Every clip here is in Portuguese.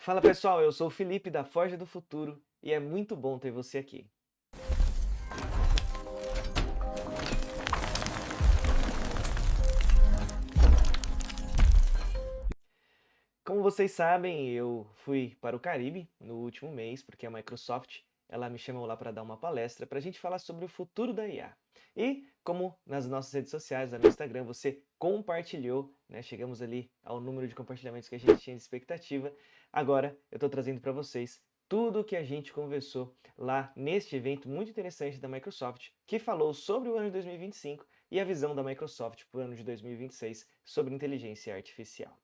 Fala pessoal, eu sou o Felipe da Forja do Futuro e é muito bom ter você aqui. Como vocês sabem, eu fui para o Caribe no último mês, porque a Microsoft ela me chamou lá para dar uma palestra para a gente falar sobre o futuro da IA. E como nas nossas redes sociais, lá no Instagram, você compartilhou, né, chegamos ali ao número de compartilhamentos que a gente tinha de expectativa, agora eu estou trazendo para vocês tudo o que a gente conversou lá neste evento muito interessante da Microsoft, que falou sobre o ano de 2025 e a visão da Microsoft para o ano de 2026 sobre inteligência artificial.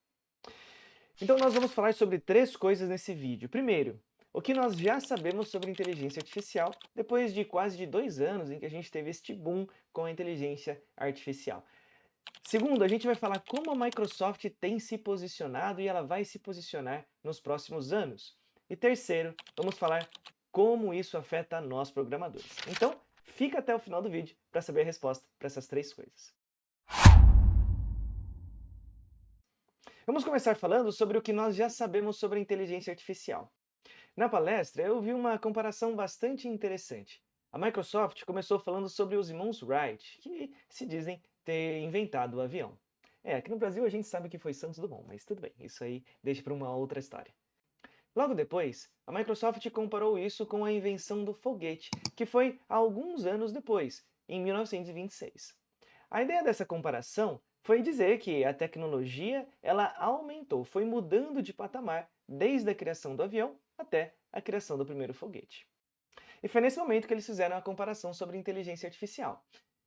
Então nós vamos falar sobre três coisas nesse vídeo. Primeiro, o que nós já sabemos sobre inteligência artificial depois de quase de 2 anos em que a gente teve este boom com a inteligência artificial. Segundo, a gente vai falar como a Microsoft tem se posicionado e ela vai se posicionar nos próximos anos. E terceiro, vamos falar como isso afeta nós programadores. Então, fica até o final do vídeo para saber a resposta para essas três coisas. Vamos começar falando sobre o que nós já sabemos sobre a inteligência artificial. Na palestra, eu vi uma comparação bastante interessante. A Microsoft começou falando sobre os irmãos Wright, que se dizem ter inventado o avião. Aqui no Brasil a gente sabe que foi Santos Dumont, mas tudo bem, isso aí deixa para uma outra história. Logo depois, a Microsoft comparou isso com a invenção do foguete, que foi há alguns anos depois, em 1926. A ideia dessa comparação foi dizer que a tecnologia ela aumentou, foi mudando de patamar desde a criação do avião até a criação do primeiro foguete. E foi nesse momento que eles fizeram a comparação sobre inteligência artificial.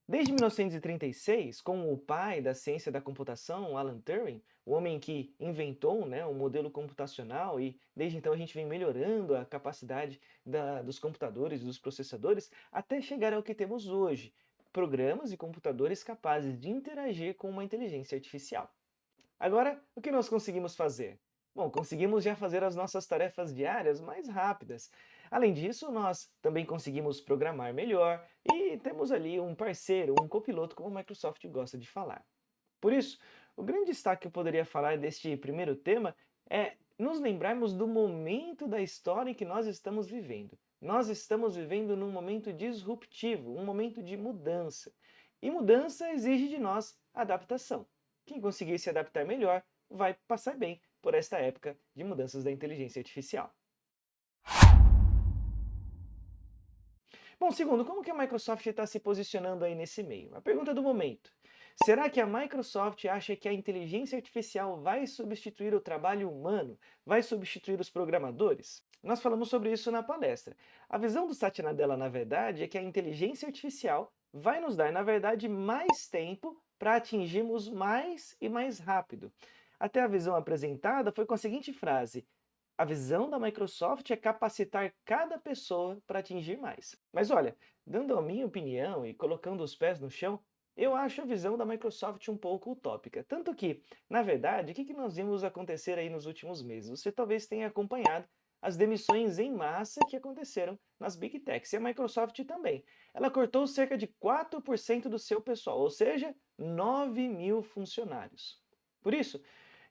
Desde 1936, com o pai da ciência da computação, Alan Turing, o homem que inventou, o modelo computacional, e desde então a gente vem melhorando a capacidade dos computadores, dos processadores, até chegar ao que temos hoje, programas e computadores capazes de interagir com uma inteligência artificial. Agora, o que nós conseguimos fazer? Bom, conseguimos já fazer as nossas tarefas diárias mais rápidas. Além disso, nós também conseguimos programar melhor e temos ali um parceiro, um copiloto, como a Microsoft gosta de falar. Por isso, o grande destaque que eu poderia falar deste primeiro tema é nos lembrarmos do momento da história em que nós estamos vivendo. Nós estamos vivendo num momento disruptivo, um momento de mudança. E mudança exige de nós adaptação. Quem conseguir se adaptar melhor vai passar bem por esta época de mudanças da inteligência artificial. Bom, segundo, como que a Microsoft está se posicionando aí nesse meio? A pergunta do momento. Será que a Microsoft acha que a inteligência artificial vai substituir o trabalho humano? Vai substituir os programadores? Nós falamos sobre isso na palestra. A visão do Satya Nadella, na verdade, é que a inteligência artificial vai nos dar, na verdade, mais tempo para atingirmos mais e mais rápido. Até a visão apresentada foi com a seguinte frase: a visão da Microsoft é capacitar cada pessoa para atingir mais. Mas olha, dando a minha opinião e colocando os pés no chão, eu acho a visão da Microsoft um pouco utópica. Tanto que, na verdade, o que nós vimos acontecer aí nos últimos meses? Você talvez tenha acompanhado as demissões em massa que aconteceram nas Big Techs, e a Microsoft também. Ela cortou cerca de 4% do seu pessoal, ou seja, 9.000 funcionários. Por isso,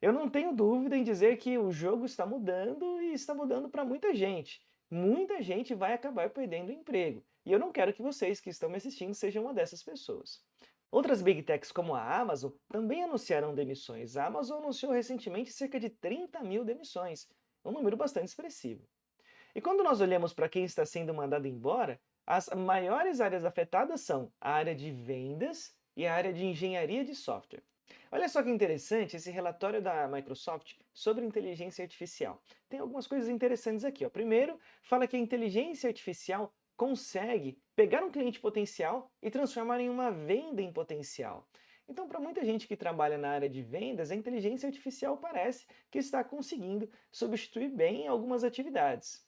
eu não tenho dúvida em dizer que o jogo está mudando e está mudando para muita gente. Muita gente vai acabar perdendo o emprego. E eu não quero que vocês que estão me assistindo sejam uma dessas pessoas. Outras Big Techs como a Amazon também anunciaram demissões. A Amazon anunciou recentemente cerca de 30.000 demissões, um número bastante expressivo. E quando nós olhamos para quem está sendo mandado embora, as maiores áreas afetadas são a área de vendas e a área de engenharia de software. Olha só que interessante esse relatório da Microsoft sobre inteligência artificial. Tem algumas coisas interessantes aqui. Primeiro, fala que a inteligência artificial consegue pegar um cliente potencial e transformar em uma venda em potencial. Então, para muita gente que trabalha na área de vendas, a inteligência artificial parece que está conseguindo substituir bem algumas atividades.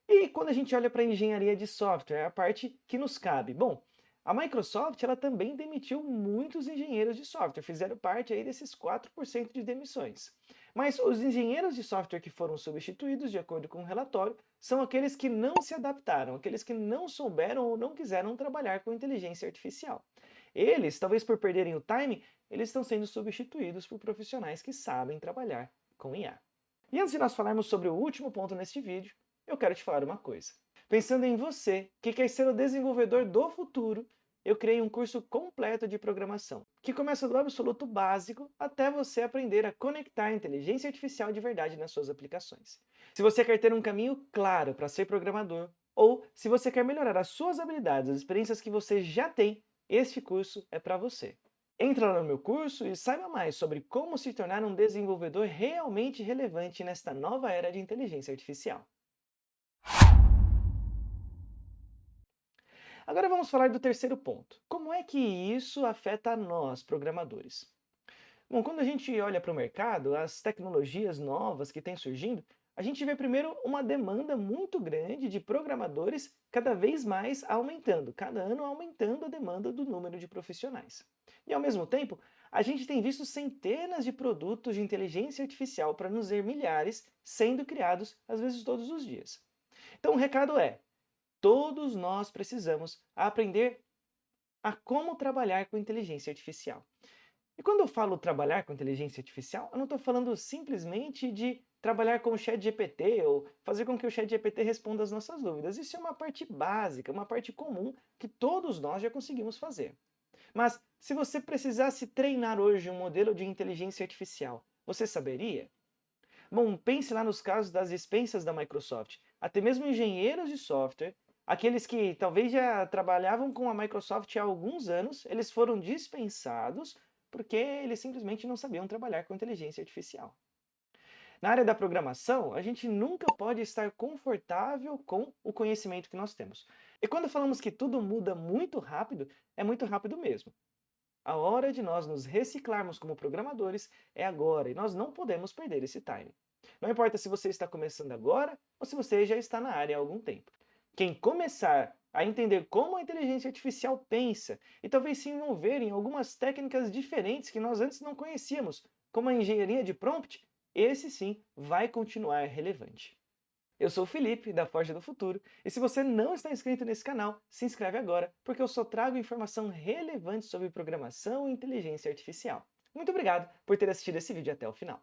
E quando a gente olha para a engenharia de software, é a parte que nos cabe. Bom, a Microsoft ela também demitiu muitos engenheiros de software, fizeram parte aí desses 4% de demissões. Mas os engenheiros de software que foram substituídos, de acordo com o relatório, são aqueles que não se adaptaram, aqueles que não souberam ou não quiseram trabalhar com inteligência artificial. Eles, talvez por perderem o time, eles estão sendo substituídos por profissionais que sabem trabalhar com IA. E antes de nós falarmos sobre o último ponto neste vídeo, eu quero te falar uma coisa. Pensando em você, que quer ser o desenvolvedor do futuro, eu criei um curso completo de programação, que começa do absoluto básico até você aprender a conectar a inteligência artificial de verdade nas suas aplicações. Se você quer ter um caminho claro para ser programador, ou se você quer melhorar as suas habilidades, as experiências que você já tem, este curso é para você. Entra lá no meu curso e saiba mais sobre como se tornar um desenvolvedor realmente relevante nesta nova era de inteligência artificial. Agora vamos falar do terceiro ponto. Como é que isso afeta a nós, programadores? Bom, quando a gente olha para o mercado, as tecnologias novas que têm surgindo, a gente vê primeiro uma demanda muito grande de programadores cada vez mais aumentando, cada ano aumentando a demanda do número de profissionais. E ao mesmo tempo, a gente tem visto centenas de produtos de inteligência artificial, para não dizer milhares, sendo criados, às vezes todos os dias. Então o recado é: todos nós precisamos aprender a como trabalhar com inteligência artificial. E quando eu falo trabalhar com inteligência artificial, eu não estou falando simplesmente de trabalhar com o ChatGPT ou fazer com que o ChatGPT responda as nossas dúvidas. Isso é uma parte básica, uma parte comum que todos nós já conseguimos fazer. Mas se você precisasse treinar hoje um modelo de inteligência artificial, você saberia? Bom, pense lá nos casos das dispensas da Microsoft. Até mesmo engenheiros de software, aqueles que talvez já trabalhavam com a Microsoft há alguns anos, eles foram dispensados porque eles simplesmente não sabiam trabalhar com inteligência artificial. Na área da programação, a gente nunca pode estar confortável com o conhecimento que nós temos. E quando falamos que tudo muda muito rápido, é muito rápido mesmo. A hora de nós nos reciclarmos como programadores é agora e nós não podemos perder esse time. Não importa se você está começando agora ou se você já está na área há algum tempo. Quem começar a entender como a inteligência artificial pensa e talvez se envolver em algumas técnicas diferentes que nós antes não conhecíamos, como a engenharia de prompt, esse sim vai continuar relevante. Eu sou o Felipe, da Forja do Futuro, e se você não está inscrito nesse canal, se inscreve agora, porque eu só trago informação relevante sobre programação e inteligência artificial. Muito obrigado por ter assistido esse vídeo até o final.